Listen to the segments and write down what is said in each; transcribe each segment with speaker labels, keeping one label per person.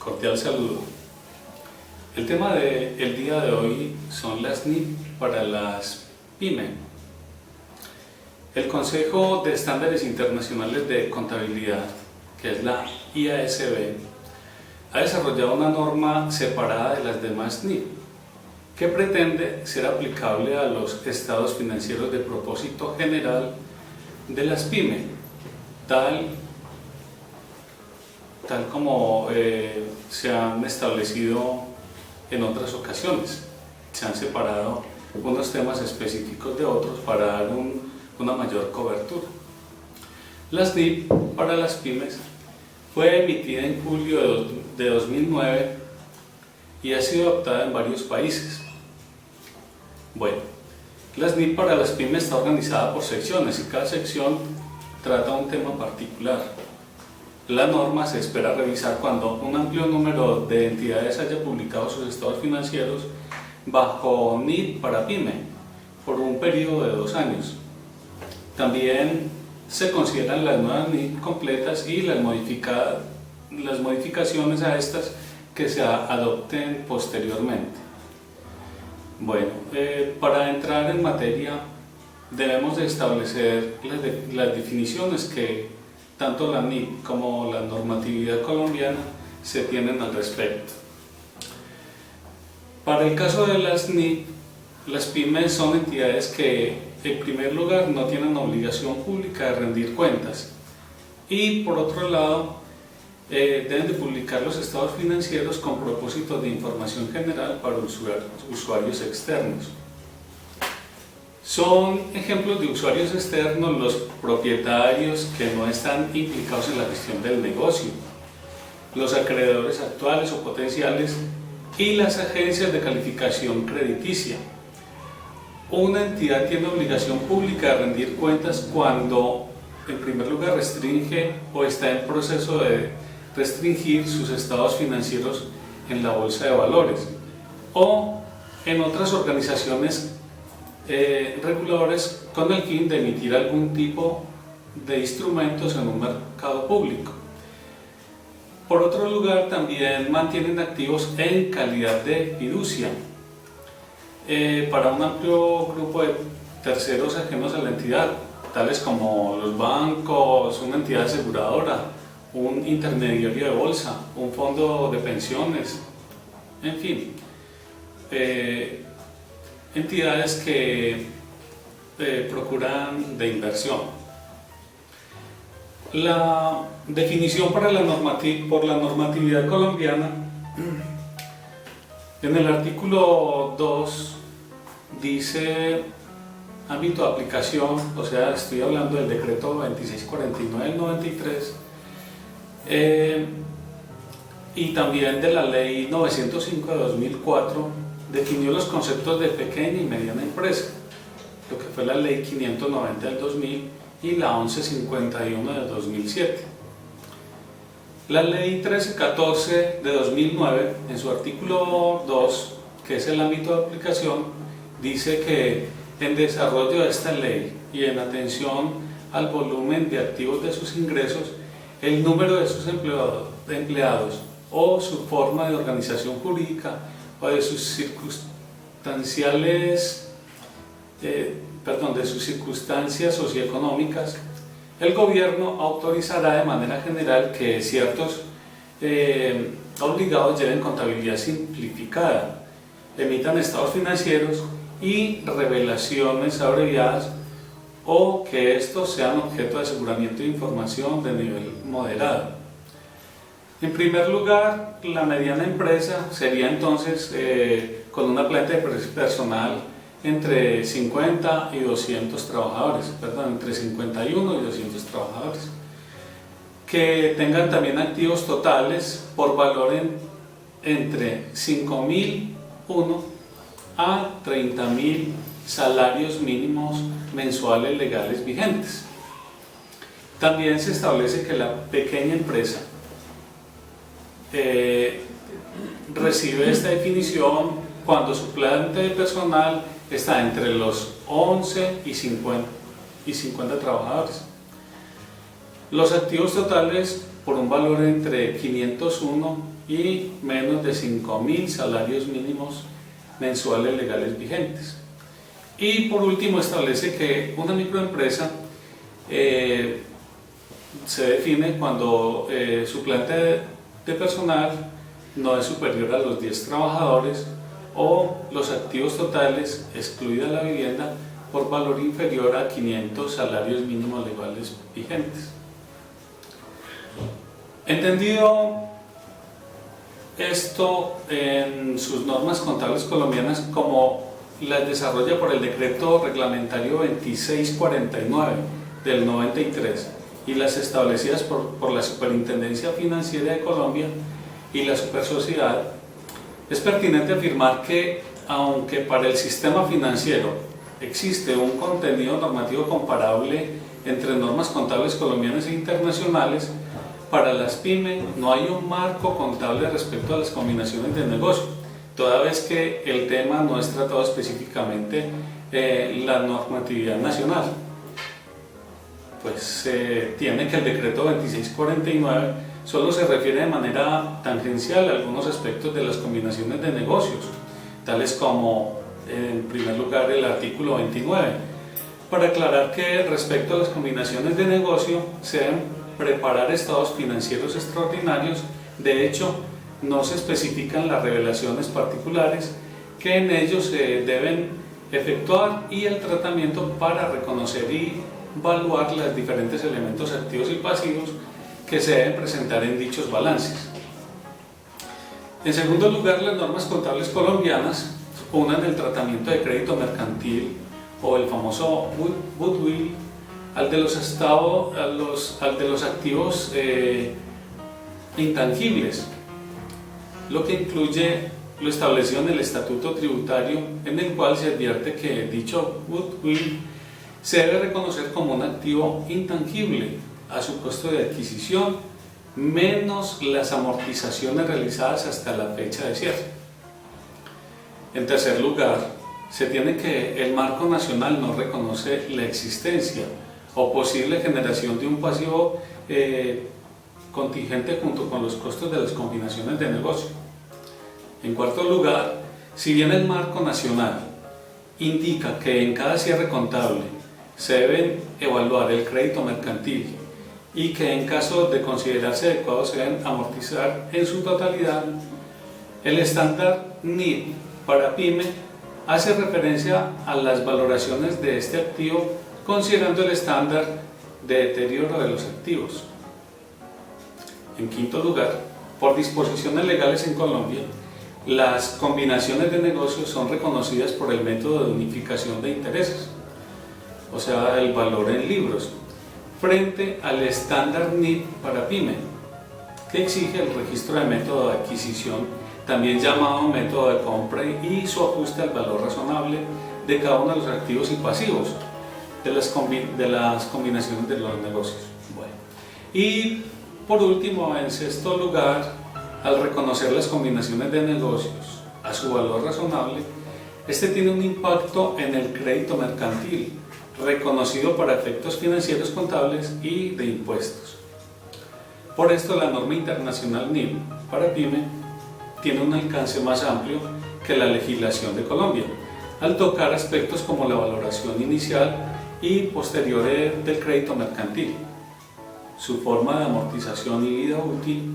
Speaker 1: Cordial saludo. El tema del día de hoy son las NIP para las PYME. El Consejo de Estándares Internacionales de Contabilidad, que es la IASB, ha desarrollado una norma separada de las demás NIP que pretende ser aplicable a los estados financieros de propósito general de las PYME, tal como se han establecido en otras ocasiones. Se han separado unos temas específicos de otros para dar una mayor cobertura. Las NIP para las pymes fue emitida en julio de 2009 y ha sido adoptada en varios países. Bueno, las NIP para las pymes está organizada por secciones y cada sección trata un tema particular. La norma se espera revisar cuando un amplio número de entidades haya publicado sus estados financieros bajo NIP para PYME por un periodo de 2 años. También se consideran las nuevas NIP completas y las modificaciones a estas que se adopten posteriormente. Bueno, para entrar en materia debemos de establecer las definiciones que tanto la NIP como la normatividad colombiana se tienen al respecto. Para el caso de las NIP, las pymes son entidades que en primer lugar no tienen obligación pública de rendir cuentas y por otro lado deben de publicar los estados financieros con propósitos de información general para usuarios externos. Son ejemplos de usuarios externos los propietarios que no están implicados en la gestión del negocio, los acreedores actuales o potenciales y las agencias de calificación crediticia. Una entidad tiene obligación pública de rendir cuentas cuando, en primer lugar, restringe o está en proceso de restringir sus estados financieros en la bolsa de valores o en otras organizaciones reguladores con el fin de emitir algún tipo de instrumentos en un mercado público. Por otro lugar, también mantienen activos en calidad de fiducia para un amplio grupo de terceros ajenos a la entidad, tales como los bancos, una entidad aseguradora, un intermediario de bolsa, un fondo de pensiones, en fin, entidades que procuran de inversión. La definición por la normatividad colombiana, en el artículo 2 dice ámbito de aplicación, o sea, estoy hablando del decreto 2649 del 93 y también de la ley 905 de 2004, definió los conceptos de pequeña y mediana empresa, lo que fue la ley 590 del 2000 y la 1151 del 2007. La ley 1314 de 2009, en su artículo 2, que es el ámbito de aplicación, dice que en desarrollo de esta ley y en atención al volumen de activos de sus ingresos, el número de sus empleados o su forma de organización jurídica o de sus circunstancias socioeconómicas, el gobierno autorizará de manera general que ciertos obligados lleven contabilidad simplificada, emitan estados financieros y revelaciones abreviadas o que estos sean objeto de aseguramiento de información de nivel moderado. En primer lugar, la mediana empresa sería entonces con una planta de personal entre 50 y 200 trabajadores, entre 51 y 200 trabajadores, que tengan también activos totales por valor entre 5.001 a 30.000 salarios mínimos mensuales legales vigentes. También se establece que la pequeña empresa recibe esta definición cuando su planta de personal está entre los 11 y 50 trabajadores. Los activos totales por un valor entre 501 y menos de 5.000 salarios mínimos mensuales legales vigentes. Y por último establece que una microempresa se define cuando su planta de personal no es superior a los 10 trabajadores o los activos totales, excluida la vivienda, por valor inferior a 500 salarios mínimos legales vigentes. Entendido esto en sus normas contables colombianas como las desarrolla por el decreto reglamentario 2649 del 93 y las establecidas por la Superintendencia Financiera de Colombia y la Supersociedad, es pertinente afirmar que, aunque para el sistema financiero existe un contenido normativo comparable entre normas contables colombianas e internacionales, para las pymes no hay un marco contable respecto a las combinaciones de negocio, toda vez que el tema no es tratado específicamente en la normatividad nacional. Pues se tiene que el decreto 2649 solo se refiere de manera tangencial a algunos aspectos de las combinaciones de negocios, tales como, en primer lugar, el artículo 29, para aclarar que respecto a las combinaciones de negocio se deben preparar estados financieros extraordinarios. De hecho, no se especifican las revelaciones particulares que en ellos se deben efectuar y el tratamiento para reconocer y evaluar los diferentes elementos activos y pasivos que se deben presentar en dichos balances. En segundo lugar, las normas contables colombianas unen el tratamiento de crédito mercantil o el famoso goodwill al de los activos intangibles, lo que incluye lo establecido en el Estatuto Tributario, en el cual se advierte que dicho goodwill se debe reconocer como un activo intangible a su costo de adquisición menos las amortizaciones realizadas hasta la fecha de cierre. En tercer lugar, se tiene que el marco nacional no reconoce la existencia o posible generación de un pasivo contingente junto con los costos de las combinaciones de negocio. En cuarto lugar, si bien el marco nacional indica que en cada cierre contable se deben evaluar el crédito mercantil y que en caso de considerarse adecuado se deben amortizar en su totalidad, el estándar NIF para PYME hace referencia a las valoraciones de este activo considerando el estándar de deterioro de los activos. En quinto lugar, por disposiciones legales en Colombia, las combinaciones de negocios son reconocidas por el método de unificación de intereses, o sea, el valor en libros, frente al estándar NIF para PYME, que exige el registro de método de adquisición, también llamado método de compra, y su ajuste al valor razonable de cada uno de los activos y pasivos de las combinaciones de los negocios. Bueno. Y por último, en sexto lugar, al reconocer las combinaciones de negocios a su valor razonable, este tiene un impacto en el crédito mercantil, reconocido para efectos financieros contables y de impuestos. Por esto, la norma internacional NIF para PYME tiene un alcance más amplio que la legislación de Colombia, al tocar aspectos como la valoración inicial y posterior del crédito mercantil, su forma de amortización y vida útil,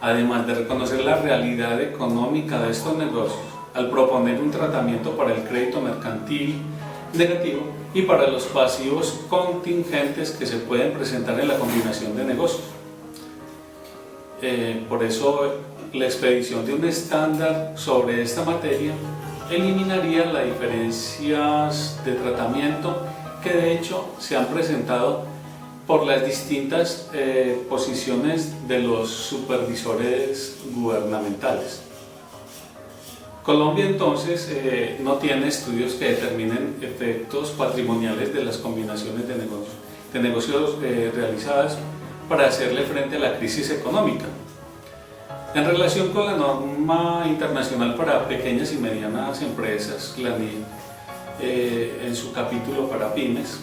Speaker 1: además de reconocer la realidad económica de estos negocios, al proponer un tratamiento para el crédito mercantil negativo y para los pasivos contingentes que se pueden presentar en la combinación de negocios. Por eso, la expedición de un estándar sobre esta materia eliminaría las diferencias de tratamiento que de hecho se han presentado por las distintas posiciones de los supervisores gubernamentales. Colombia entonces no tiene estudios que determinen efectos patrimoniales de las combinaciones de negocios realizadas para hacerle frente a la crisis económica. En relación con la norma internacional para pequeñas y medianas empresas, la NIF, en su capítulo para pymes,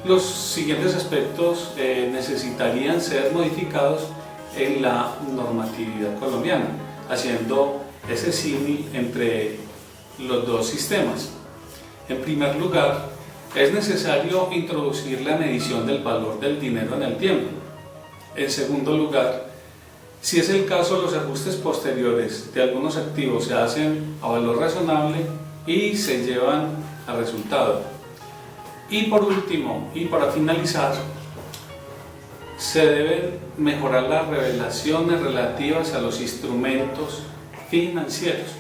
Speaker 1: los siguientes aspectos necesitarían ser modificados en la normatividad colombiana, haciendo ese símil entre los dos sistemas. En primer lugar, es necesario introducir la medición del valor del dinero en el tiempo. En segundo lugar, si es el caso, los ajustes posteriores de algunos activos se hacen a valor razonable y se llevan a resultado. Y por último, y para finalizar, se deben mejorar las revelaciones relativas a los instrumentos financieros.